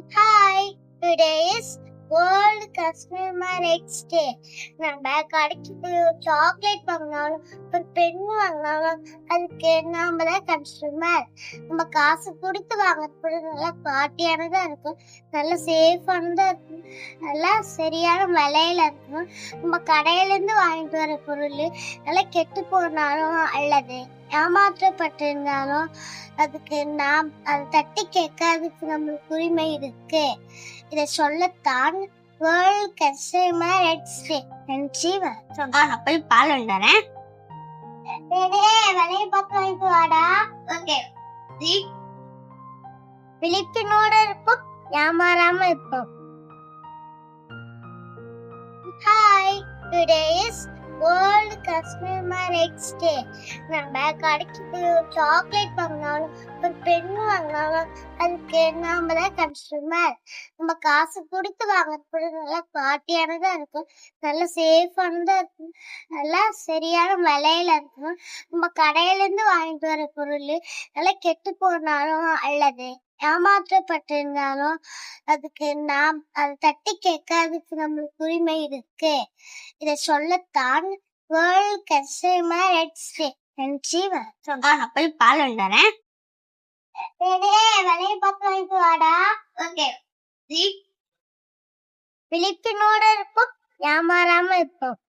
Hi, today is World Customer Rights Day. நம்ம கடைக்கு போய் ஒரு சாக்லேட் வாங்கினாலும் ஒரு பென் வாங்கினாலும் அதுக்கு நாம தான் கன்சூமர். நம்ம காசு கொடுத்து வாங்குறது நல்லா குவாலிட்டியானதா இருக்கும், நல்ல சேஃபானதா இருக்கும், நல்லா சரியான விலையில இருக்கும். நம்ம கடையில இருந்து வாங்கிட்டு வர பொருள் நல்லா கெட்டு போனாலும் அல்லது ஏமாற்றப்பட்டிருந்தாலும் அதுக்கு நாம் அதை தட்டி கேட்கறதுக்கு நம்மளுக்கு உரிமை இருக்கு. இதை சொல்லத்தான் வேர்ல்ட் கன்சூமர் ரைட்ஸ் டே. நன்றி. நான் போய் பால் வந்துறேன். விலையை பார்த்து வாங்கிட்டு வாடா. ஓகே. விழிப்புணோட இருப்போம், ஏமாறாம இருப்போம். Hi, today is world customer rights day. நம்ம கடைக்கு போய் ஒரு சாக்லேட் வாங்கினாலும் ஒரு பென் வாங்கினாலும் அதுக்கு நாம தான் கன்சூமர். நம்ம காசு கொடுத்து வாங்குறது நல்லா குவாலிட்டியானதா இருக்கும், நல்ல சேஃபானதா இருக்கும், நல்லா சரியான விலையில இருக்கும். நம்ம கடையில இருந்து வாங்கிட்டு வர பொருள் நல்லா கெட்டு போனாலும் அல்லது ஏமாற்றப்பட்டிருந்தாலும் அதுக்கு நாம் அதை தட்டி கேட்கறதுக்கு நம்மளுக்கு உரிமை இருக்கு. இதை சொல்லத்தான் வேர்ல்ட் கன்சூமர் ரைட்ஸ் டே. நன்றி. நான் போய் பால் வந்துறேன். விலையை பார்த்து வாங்கிட்டு வாடா. ஓகே. விழிப்புணோட இருப்போம், ஏமாறாம இருப்போம்.